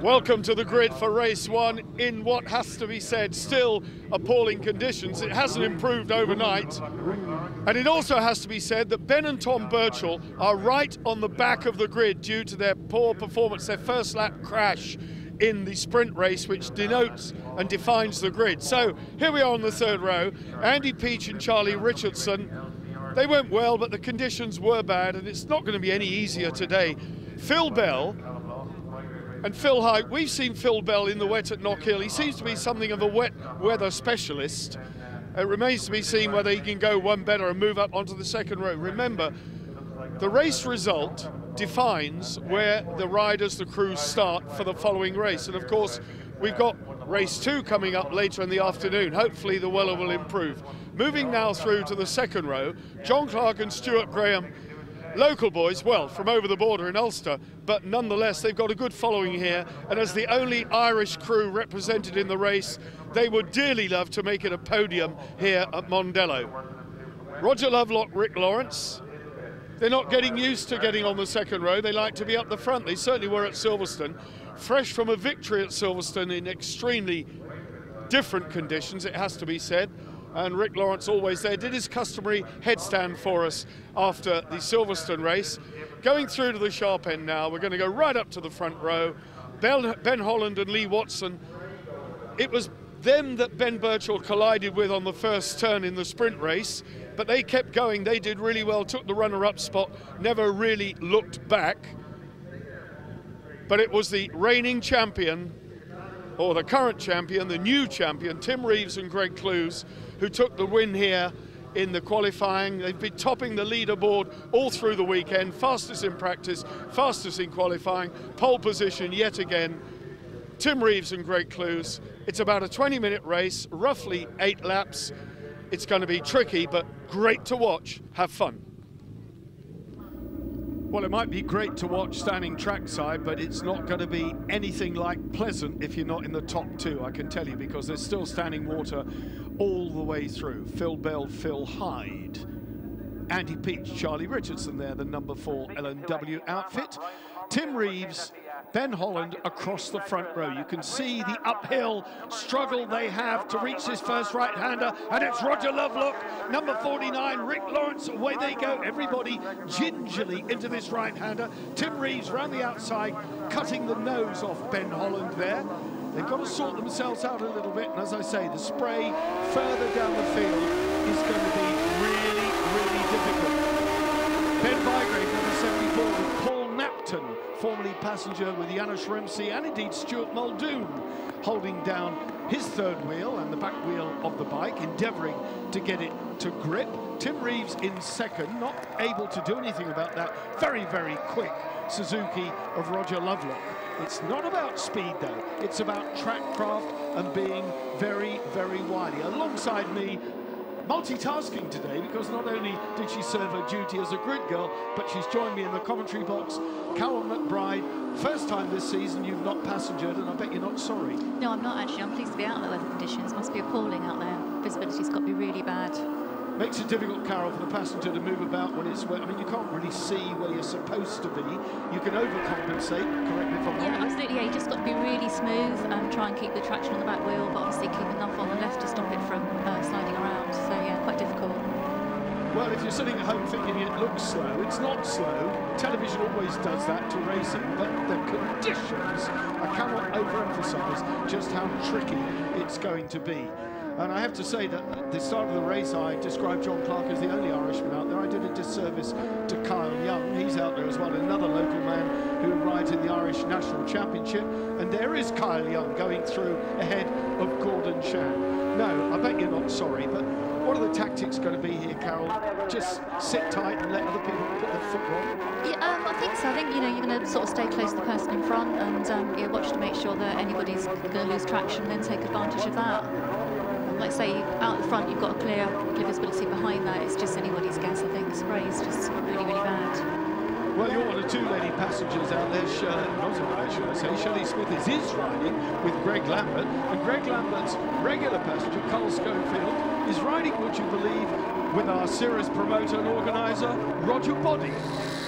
Welcome to the grid for race one in what has to be said, still appalling conditions. It hasn't improved overnight. And it also has to be said that Ben and Tom Birchall are right on the back of the grid due to their poor performance, their first lap crash in the sprint race, which denotes and defines the grid. So here we are on the third row. Andy Peach and Charlie Richardson. They went well, but the conditions were bad, and it's not going to be any easier today. Phil Bell and Phil Hyde, we've seen Phil Bell in the wet at Knockhill. He seems to be something of a wet weather specialist. It remains to be seen whether he can go one better and move up onto the second row. Remember, the race result defines where the riders, the crews start for the following race. And of course, we've got race two coming up later in the afternoon. Hopefully the weather will improve. Moving now through to the second row, John Clark and Stuart Graham, local boys, well, from over the border in Ulster, but nonetheless, they've got a good following here. And as the only Irish crew represented in the race, they would dearly love to make it a podium here at Mondello. Roger Lovelock, Rick Lawrence, they're not getting used to getting on the second row. They like to be up the front. They certainly were at Silverstone. Fresh from a victory at Silverstone in extremely different conditions, it has to be said. And Rick Lawrence, always there, did his customary headstand for us after the Silverstone race. Going through to the sharp end now, we're going to go right up to the front row. Ben Holland and Lee Watson. It was them that Ben Birchall collided with on the first turn in the sprint race, but they kept going. They did really well, took the runner-up spot, never really looked back. But it was the reigning champion, or the current champion, the new champion, Tim Reeves and Greg Clues, who took the win here in the qualifying. They've been topping the leaderboard all through the weekend, fastest in practice, fastest in qualifying, pole position yet again. Tim Reeves and Greg Clues. It's about a 20-minute race, roughly 8 laps. It's going to be tricky, but great to watch. Have fun. Well, it might be great to watch standing trackside, but it's not going to be anything like pleasant if you're not in the top two, I can tell you, because there's still standing water all the way through. Phil Bell, Phil Hyde, Andy Peach, Charlie Richardson there, the number 4 L&W outfit. Tim Reeves, Ben Holland across the front row. You can see the uphill struggle they have to reach this first right-hander, and it's Roger Lovelock, number 49, Rick Lawrence, away they go. Everybody gingerly into this right-hander. Tim Reeves round the outside, cutting the nose off Ben Holland there. They've got to sort themselves out a little bit, and as I say, the spray further down the field is going to be really, really difficult. Ben Bygrave, number 74, with Paul Napton, formerly passenger with Janusz Remsi, and indeed Stuart Muldoon, holding down his third wheel and the back wheel of the bike, endeavouring to get it to grip. Tim Reeves in second, not able to do anything about that very, very quick Suzuki of Roger Lovelock. It's not about speed though, it's about track craft and being very, very wily. Alongside me, multitasking today, because not only did she serve her duty as a grid girl, but she's joined me in the commentary box. Carol McBride, first time this season you've not passengered, and I bet you're not sorry. No, I'm not actually. I'm pleased to be out in the weather conditions. Must be appalling out there. Visibility's got to be really bad. Makes it difficult, Carol, for the passenger to move about when it's wet. I mean, you can't really see where you're supposed to be. You can overcompensate, correct me if I'm wrong. Yeah, absolutely. Yeah, you just got to be really smooth and try and keep the traction on the back wheel, but obviously keep enough on the left to stop it from sliding around. So yeah, quite difficult. Well, if you're sitting at home thinking it looks slow, it's not slow. Television always does that to racing, but the conditions, I cannot overemphasize just how tricky it's going to be. And I have to say that at the start of the race, I described John Clark as the only Irishman out there. I did a disservice to Kyle Young. He's out there as well, another local man who rides in the Irish National Championship. And there is Kyle Young going through ahead of Gordon Chan. No, I bet you're not sorry, but what are the tactics going to be here, Carol? Just sit tight and let other people put their foot wrong? Yeah, I think so. I think, you know, you're going to sort of stay close to the person in front and yeah, watch to make sure that anybody's going to lose traction and then take advantage of that. Like say, out the front, you've got a clear visibility behind that. It's just anybody's guess, I think. Spray's just really, really bad. Well, you're one of 2 lady passengers out there, not should I say. Shelley Smith is riding with Greg Lambert, and Greg Lambert's regular passenger, Carl Schofield, is riding, would you believe, with our series promoter and organiser, Roger Body.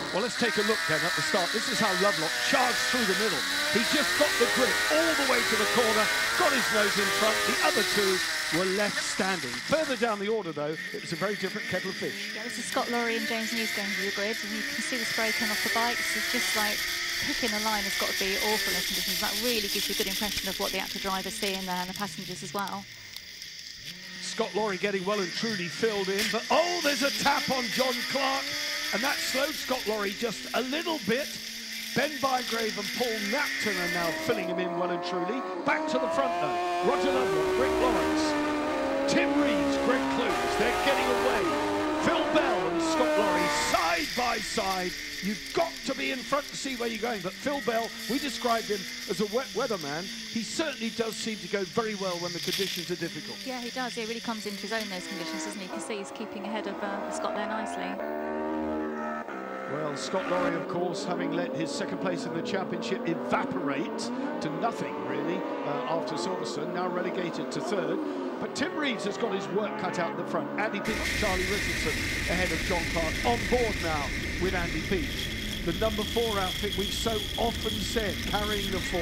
Well, let's take a look then at the start. This is how Lovelock charged through the middle. He just got the grip all the way to the corner, got his nose in front. The other two were left standing. Further down the order, though, it was a very different kettle of fish. Yeah, this is Scott Laurie and James News going to the grid, and you can see the spray coming off the bikes. It's just like picking a line has got to be awful in conditions. That really gives you a good impression of what the actual drivers see in there and the passengers as well. Scott Laurie getting well and truly filled in, but oh, there's a tap on John Clark, and that slowed Scott Laurie just a little bit. Ben Bygrave and Paul Napton are now filling him in well and truly. Back to the front though. Roger Lovelock, Rick Lawrence, Tim Reeves, Greg Clues, they're getting away. Phil Bell and Scott Laurie side by side. You've got to be in front to see where you're going, but Phil Bell, we described him as a wet weatherman. He certainly does seem to go very well when the conditions are difficult. Yeah, he does. He really comes into his own in those conditions, doesn't he? You can see he's keeping ahead of Scott there nicely. Well, Scott Laurie, of course, having let his second place in the championship evaporate to nothing, really, after Silverstone, now relegated to third. But Tim Reeves has got his work cut out in the front. Andy Peach, Charlie Richardson ahead of John Clark, on board now with Andy Peach. The number 4 outfit we've so often said, carrying the 4,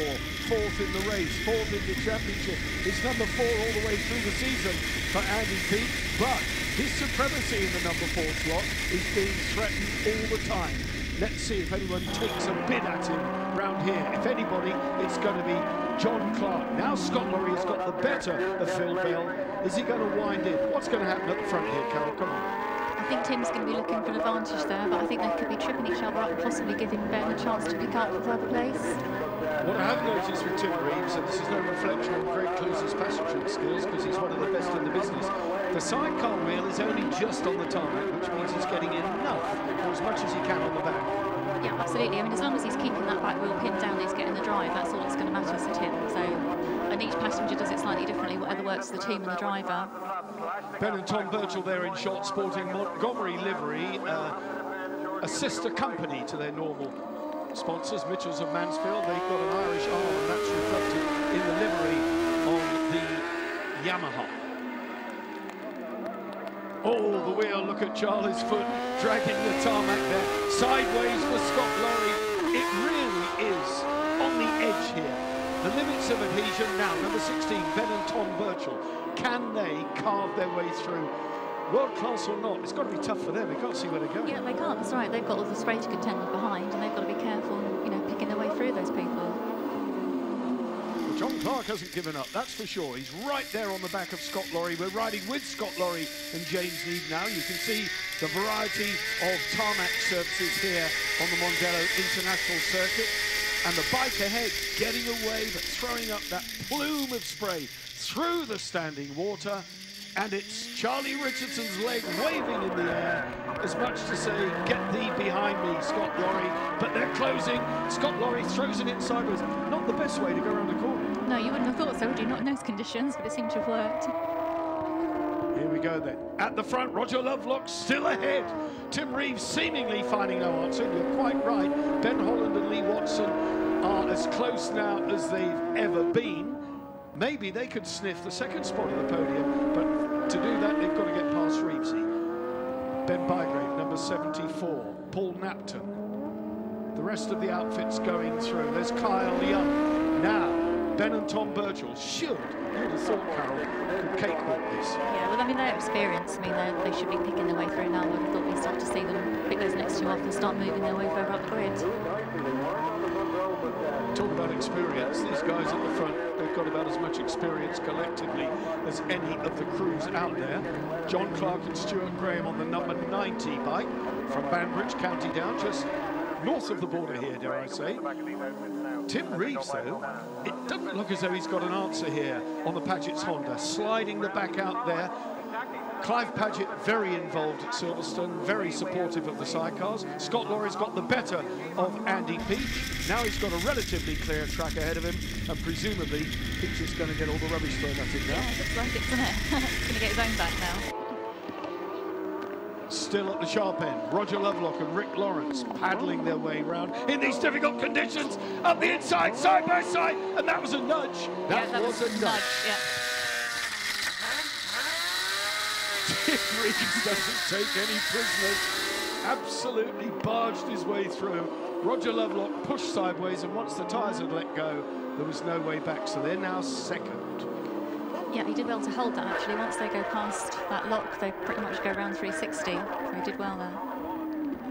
fourth in the race, fourth in the championship. It's number 4 all the way through the season for Andy Peach, but his supremacy in the number 4 slot is being threatened all the time. Let's see if anyone takes a bid at him round here. If anybody, it's going to be John Clark. Now Scott Laurie has got the better of Phil Bell. Is he going to wind in? What's going to happen at the front here, Carol? Come on. I think Tim's going to be looking for an advantage there, but I think they could be tripping each other up and possibly giving Ben a chance to pick up the third place. What I have noticed with Tim Reeves, and this is no reflection on Greg Clues' passengering skills because he's one of the best in the business, the sidecar wheel is only just on the tarmac, which means he's getting enough, or as much as he can on the back. Yeah, absolutely. I mean, as long as he's keeping that back wheel pinned down, he's getting the drive, that's all that's going to matter to Tim. So, and each passenger does it slightly differently, whatever works for the team and the driver. Ben and Tom Birchall there in short sporting Montgomery livery, a sister company to their normal sponsors, Mitchells of Mansfield. They've got an Irish arm, and that's reflected in the livery on the Yamaha. Oh, the wheel, look at Charlie's foot dragging the tarmac there. Sideways for Scott Laurie. It really is on the edge here. The limits of adhesion now, number 16, Ben and Tom Birchall. Can they carve their way through? World class or not, it's got to be tough for them. They can't see where they're going. Yeah, they can't, that's right. They've got all the spray to contend with behind, and they've got to be careful, you know, picking their way through those people. Well, John Clark hasn't given up, that's for sure. He's right there on the back of Scott Laurie. We're riding with Scott Laurie and James Need now. You can see the variety of tarmac surfaces here on the Mondello International Circuit. And the bike ahead getting away, but throwing up that plume of spray through the standing water. And it's Charlie Richardson's leg waving in the air, as much to say, get thee behind me, Scott Laurie. But they're closing. Scott Laurie throws it in sideways. Not the best way to go around the corner. No, you wouldn't have thought so, would you? Not in those conditions, but it seemed to have worked. Here we go then. At the front, Roger Lovelock still ahead. Tim Reeves seemingly finding no answer. You're quite right. Ben Holland and Lee Watson are as close now as they've ever been. Maybe they could sniff the second spot of the podium, but to do that, they've got to get past Reevesy. Ben Bygrave, number 74. Paul Napton. The rest of the outfits going through. There's Kyle Young. Now, Ben and Tom Birchall should, you would have thought, Carol, could cakewalk this. Yeah, well, I mean, their experience, I mean, they should be picking their way through now. I would have thought we'd start to see them pick those next two off and start moving their way further up the grid. Talk about experience. These guys at the front, they've got about as much experience collectively as any of the crews out there. John Clark and Stuart Graham on the number 90 bike from Banbridge, County Down, just north of the border here, dare I say. Tim Reeves, though, it doesn't look as though he's got an answer here on the Paget's Honda. Sliding the back out there. Clive Paget very involved at Silverstone, very supportive of the sidecars. Scott Laurie's got the better of Andy Peach. Now he's got a relatively clear track ahead of him, and presumably Peach is going to get all the rubbish thrown at him now. Yeah, it looks like it, doesn't it? He's going to get his own back now. Still at the sharp end, Roger Lovelock and Rick Lawrence paddling their way round in these difficult conditions, up the inside, side by side, and that was a nudge. That was a nudge. Yeah. Tim Reeves doesn't take any prisoners, absolutely barged his way through. Roger Lovelock pushed sideways, and once the tyres had let go, there was no way back, so they're now second. Yeah, he did well to hold that, actually. Once they go past that lock, they pretty much go around 360, so he did well there.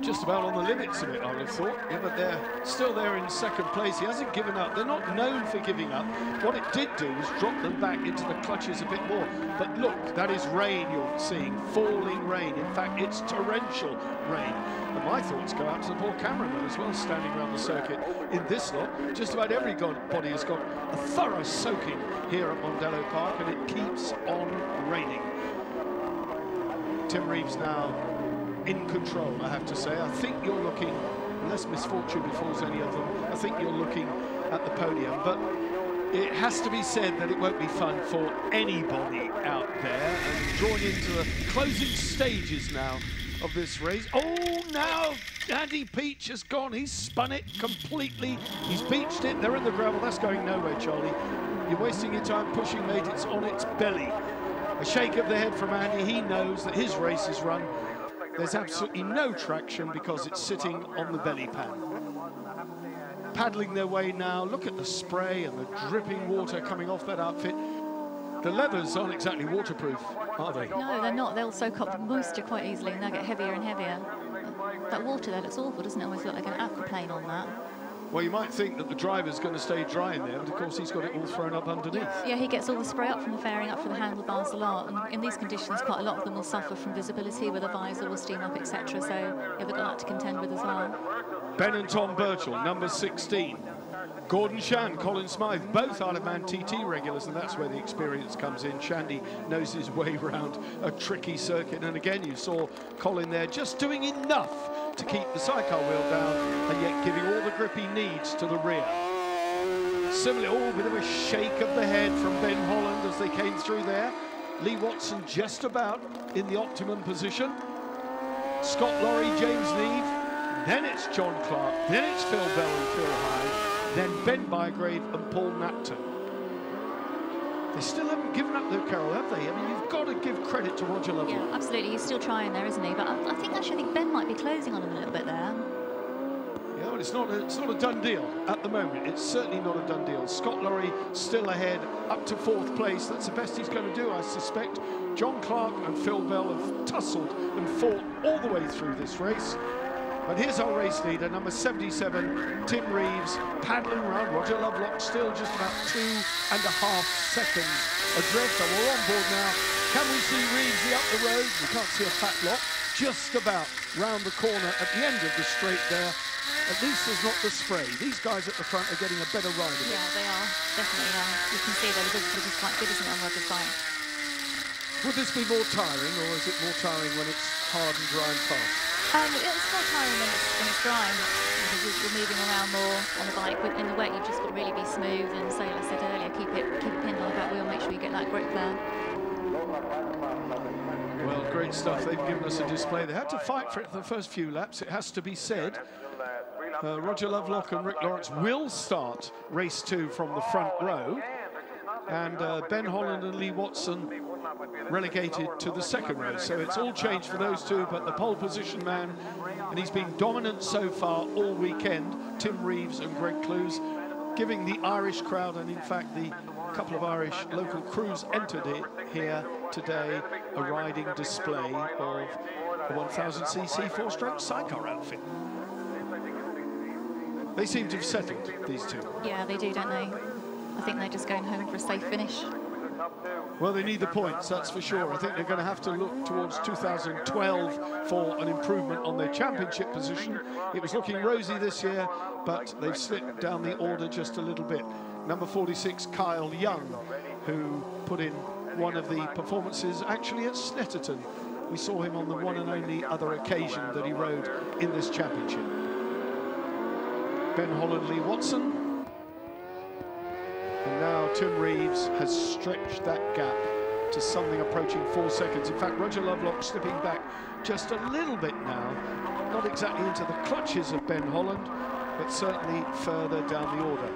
Just about on the limits of it, I would have thought. Yeah, but they're still there in second place. He hasn't given up. They're not known for giving up. What it did do was drop them back into the clutches a bit more. But look, that is rain you're seeing, falling rain. In fact, it's torrential rain. And my thoughts go out to the poor cameraman as well, standing around the circuit in this lot. Just about everybody has got a thorough soaking here at Mondello Park, and it keeps on raining. Tim Reeves now in control, I have to say. I think you're looking, unless misfortune befalls any of them, I think you're looking at the podium. But it has to be said that it won't be fun for anybody out there. And drawn into the closing stages now of this race. Oh, now Andy Peach has gone. He's spun it completely. He's beached it. They're in the gravel. That's going nowhere, Charlie. You're wasting your time pushing, mate. It's on its belly. A shake of the head from Andy. He knows that his race is run. There's absolutely no traction because it's sitting on the belly pan. Paddling their way now. Look at the spray and the dripping water coming off that outfit. The leathers aren't exactly waterproof, are they? No, they're not. They'll soak up the moisture quite easily, and they'll get heavier and heavier. That water there looks awful, doesn't it? Almost look like an aquaplane on that. Well, you might think that the driver's going to stay dry in there, but of course he's got it all thrown up underneath. Yeah, he gets all the spray up from the fairing, up from the handlebars a lot, and in these conditions quite a lot of them will suffer from visibility where the visor will steam up, etc. So yeah, they've got that to contend with as well. Ben and Tom Birchall, number 16. Gordon Shan, Colin Smythe, both Isle-of-Man TT regulars, and that's where the experience comes in. Shandy knows his way around a tricky circuit, and again you saw Colin there just doing enough to keep the sidecar wheel down and yet giving all the grip he needs to the rear. Similarly, a bit of a shake of the head from Ben Holland as they came through there. Lee Watson just about in the optimum position. Scott Lorry, James Neve, then it's John Clark, then it's Phil Bell and Phil Hyde, then Ben Bygrave and Paul Napton. They still haven't given up though, Carol, have they? I mean, you've got to give credit to Roger Lovelock. Yeah, absolutely. He's still trying there, isn't he? But I think Ben might be closing on him a little bit there. Yeah, well, it's not a done deal at the moment. It's certainly not a done deal. Scott Lorry still ahead, up to 4th place. That's the best he's going to do, I suspect. John Clark and Phil Bell have tussled and fought all the way through this race. But here's our race leader, number 77, Tim Reeves, paddling around. Roger Lovelock still just about 2.5 seconds adrift. And we're on board now. Can we see Reeves up the road? We can't see a fat lot. Just about round the corner at the end of the straight there. At least there's not the spray. These guys at the front are getting a better ride of it. Yeah, they are. Definitely are. You can see their visibility is quite good, isn't it, on Roger's side? Would this be more tiring, or is it more tiring when it's hard and dry and fast? It's more tiring when it's dry, because you're moving around more on the bike. But in the wet, you've just got to really be smooth, and so, like I said earlier, keep it pinned on the back wheel, make sure you get that grip there. Well, great stuff. They've given us a display. They had to fight for it for the first few laps, it has to be said. Roger Lovelock and Rick Lawrence will start race 2 from the front row, and Ben Holland and Lee Watson relegated to the second row. So it's all changed for those two, but the pole position man, and he's been dominant so far all weekend, Tim Reeves and Greg Clues, giving the Irish crowd, and in fact the couple of Irish local crews entered it here today, a riding display of a 1000cc 4-stroke sidecar outfit. They seem to have settled, these two. Yeah, they do, don't they? I think they're just going home for a safe finish. Well, they need the points, that's for sure. I think they're going to have to look towards 2012 for an improvement on their championship position. It was looking rosy this year, but they've slipped down the order just a little bit. Number 46, Kyle Young, who put in one of the performances actually at Snetterton. We saw him on the one and only other occasion that he rode in this championship. Ben Holland, Lee Watson. And now Tim Reeves has stretched that gap to something approaching 4 seconds. In fact, Roger Lovelock slipping back just a little bit now. Not exactly into the clutches of Ben Holland, but certainly further down the order.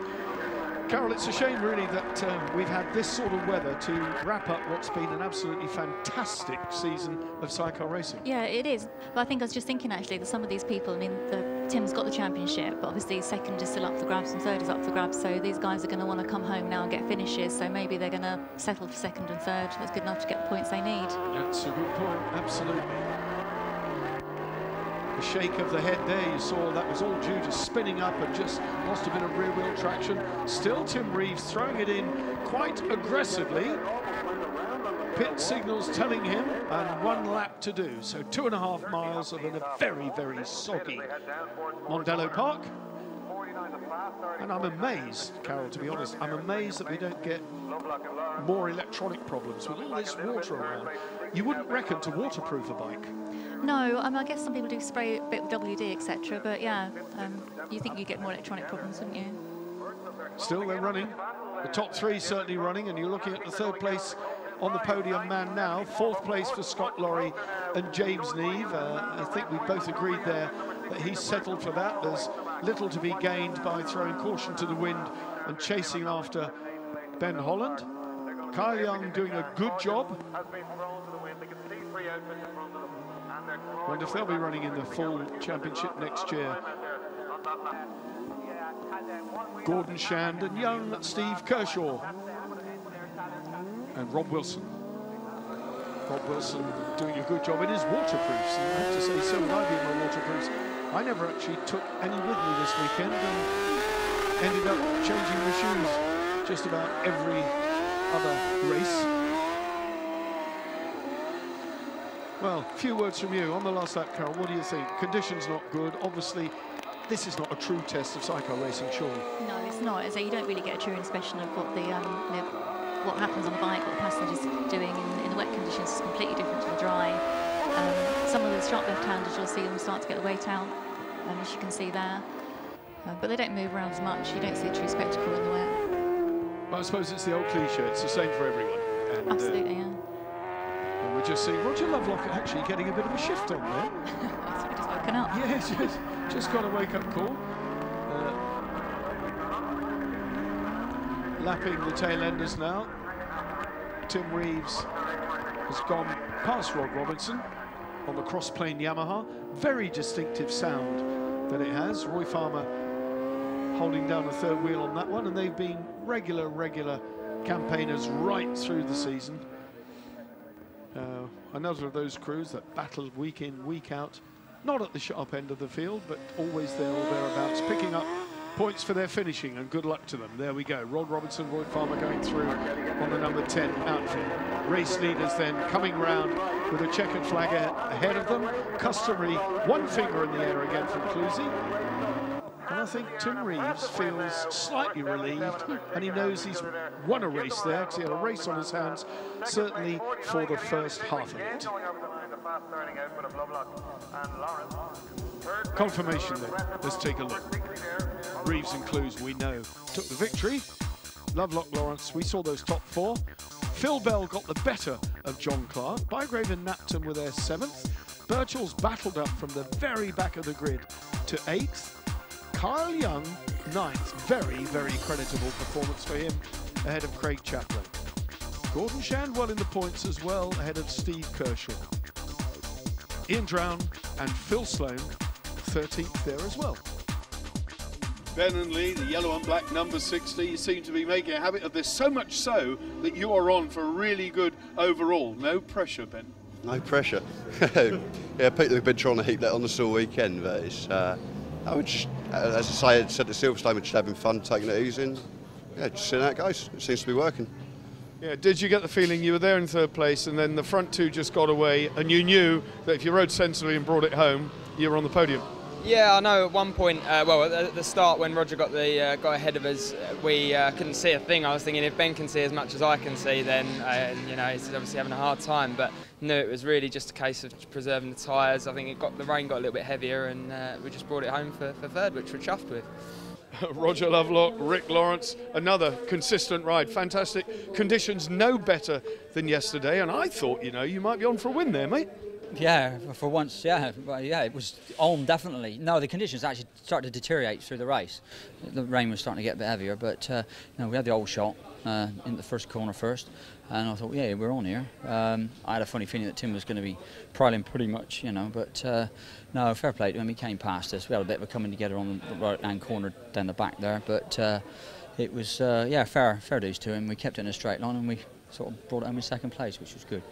Carol, it's a shame really that we've had this sort of weather to wrap up what's been an absolutely fantastic season of sidecar racing. Yeah, it is. But I think I was just thinking actually that some of these people, I mean, Tim's got the championship, but obviously second is still up for grabs and third is up for grabs. So these guys are going to want to come home now and get finishes. So maybe they're going to settle for second and third. That's good enough to get the points they need. That's a good point, absolutely. The shake of the head there, you saw that was all due to spinning up and just lost a bit of rear wheel traction. Still Tim Reeves throwing it in quite aggressively. Pit signals telling him, and 1 lap to do. So 2.5 miles of a very, very soggy Mondello Park. And I'm amazed, Carol, to be honest, I'm amazed that we don't get more electronic problems with all this water around. You wouldn't reckon to waterproof a bike. No, I mean, I guess some people do spray a bit with WD, etc. But yeah, you think you get more electronic problems, wouldn't you? Still, they're running. The top 3 certainly running, and you're looking at the 3rd place on the podium man now. 4th place for Scott Lorry and James Neve. I think we both agreed there that he's settled for that. There's little to be gained by throwing caution to the wind and chasing after Ben Holland. Kyle Young doing a good job. Wonder if they'll be running in the full championship next year. Gordon Shand and young Steve Kershaw. And Rob Wilson. Rob Wilson doing a good job in his waterproofs. And I have to say, so would I be in my waterproofs. I never actually took any with me this weekend and ended up changing the shoes just about every other race. Well, a few words from you on the last lap, Carol. What do you think? Conditions not good. Obviously, this is not a true test of sidecar racing, surely. No, it's not. So you don't really get a true inspection of what the what happens on the bike, what the passenger's doing in the wet conditions is completely different to the dry. Some of the sharp left-handers, you'll see them start to get the weight out, as you can see there. But they don't move around as much. You don't see a true spectacle in the wet. Well, I suppose it's the old cliche. It's the same for everyone. And, absolutely, yeah. And we're just seeing Roger Lovelock actually getting a bit of a shift on there. That's what he's woken up. Yeah, just got a wake-up call. Lapping the tail enders now. Tim Reeves has gone past Rod Robinson on the cross-plane Yamaha. Very distinctive sound that it has. Roy Farmer holding down the 3rd wheel on that one, and they've been regular campaigners right through the season. Another of those crews that battled week in, week out, not at the sharp end of the field, but always there or thereabouts, picking up points for their finishing, and good luck to them. There we go. Rod Robinson, Roy Farmer going through on the number 10 outfit. Race leaders then coming round with a checkered flag ahead of them. Customary 1 finger in the air again from Clusie. And I think Tim Reeves feels slightly relieved, and he knows he's won a race there, because he had a race on his hands, certainly for the first half of it. Confirmation then. Let's take a look. Reeves and Clues, we know, took the victory. Lovelock Lawrence, we saw those top 4. Phil Bell got the better of John Clark. Bygrave and Napton were their 7th. Birchall's battled up from the very back of the grid to 8th. Kyle Young, 9th. Very creditable performance for him, ahead of Craig Chaplin. Gordon Shand well in the points as well, ahead of Steve Kershaw. Ian Drown and Phil Sloan, 13th there as well. Ben and Lee, the yellow and black number 60, you seem to be making a habit of this, so much so that you are on for a really good overall. No pressure, Ben. No pressure. Yeah, people have been trying to heap that on us all weekend, but it's, I would just, as I said to Silverstone, we're just having fun, taking it easy, and yeah, just seeing how it goes. It seems to be working. Yeah, did you get the feeling you were there in 3rd place and then the front 2 just got away, and you knew that if you rode sensibly and brought it home, you were on the podium? Yeah, I know at one point, well, at the start when Roger got ahead of us, we couldn't see a thing. I was thinking if Ben can see as much as I can see, then, you know, he's obviously having a hard time, but no, it was really just a case of preserving the tyres. I think the rain got a little bit heavier, and we just brought it home for 3rd, which we're chuffed with. Roger Lovelock, Rick Lawrence, another consistent ride. Fantastic conditions, no better than yesterday, and I thought, you know, you might be on for a win there, mate. Yeah, for once, yeah. Well, yeah, it was on, definitely. No, the conditions actually started to deteriorate through the race. The rain was starting to get a bit heavier, but you know, we had the old shot in the first corner first, and I thought, yeah, we're on here. I had a funny feeling that Tim was going to be prowling pretty much, you know, but no, fair play to him. He came past us. We had a bit of a coming together on the right-hand corner down the back there, but it was, yeah, fair dues to him. We kept it in a straight line, and we sort of brought it home in second place, which was good.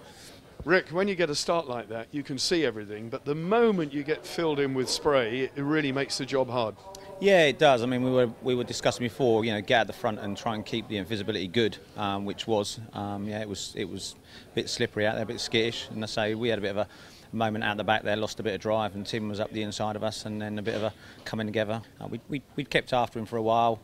Rick, when you get a start like that, you can see everything, but the moment you get filled in with spray, it really makes the job hard. Yeah, it does. I mean, we were discussing before, you know, get at the front and try and keep the invisibility good, which was, yeah, it was a bit slippery out there, a bit skittish, and I say we had a bit of a moment out the back there, lost a bit of drive, and Tim was up the inside of us, and then a bit of a coming together. We'd kept after him for a while,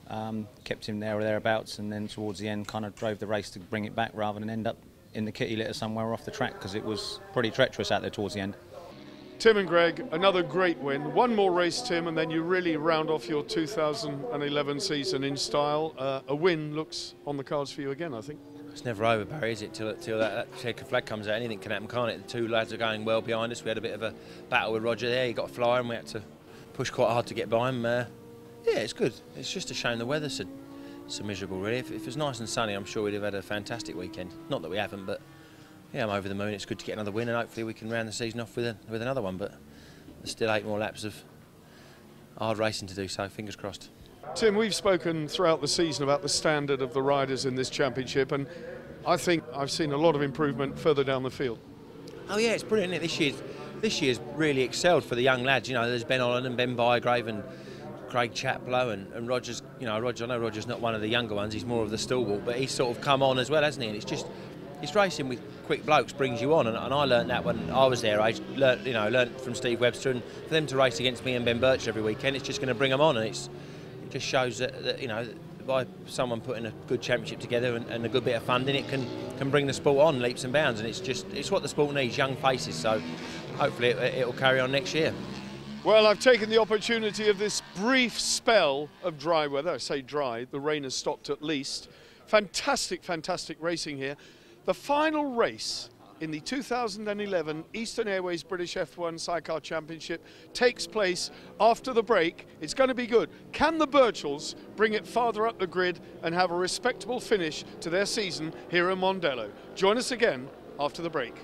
kept him there or thereabouts, and then towards the end kind of drove the race to bring it back rather than end up in the kitty litter somewhere off the track, because it was pretty treacherous out there towards the end. Tim and Greg, another great win. One more race, Tim, and then you really round off your 2011 season in style. A win looks on the cards for you again, I think. It's never over, Barry, is it? Till that checker flag comes out, anything can happen, can't it? The two lads are going well behind us. We had a bit of a battle with Roger there. He got a flyer and we had to push quite hard to get by him. Yeah, it's good. It's just a shame the weather's so miserable, really. If it was nice and sunny, I'm sure we'd have had a fantastic weekend. Not that we haven't, but yeah, I'm over the moon. It's good to get another win, and hopefully we can round the season off with another one. But there's still 8 more laps of hard racing to do, so fingers crossed. Tim, we've spoken throughout the season about the standard of the riders in this championship, and I think I've seen a lot of improvement further down the field. Oh yeah, it's brilliant, isn't it? This year's really excelled for the young lads. You know, there's Ben Holland and Ben Bygrave and Craig Chaplow and Roger's, you know, I know Roger's not one of the younger ones, he's more of the stalwart, but he's sort of come on as well, hasn't he? And it's racing with quick blokes brings you on, and I learnt that when I was their age, learnt from Steve Webster, and for them to race against me and Ben Birch every weekend, it's just going to bring them on, and it just shows that, you know, by someone putting a good championship together and a good bit of funding, it can bring the sport on leaps and bounds, and it's what the sport needs, young faces, so hopefully it'll carry on next year. Well, I've taken the opportunity of this brief spell of dry weather. I say dry, the rain has stopped at least. Fantastic, fantastic racing here. The final race in the 2011 Eastern Airways British F1 Sidecar Championship takes place after the break. It's going to be good. Can the Birchells bring it farther up the grid and have a respectable finish to their season here in Mondello? Join us again after the break.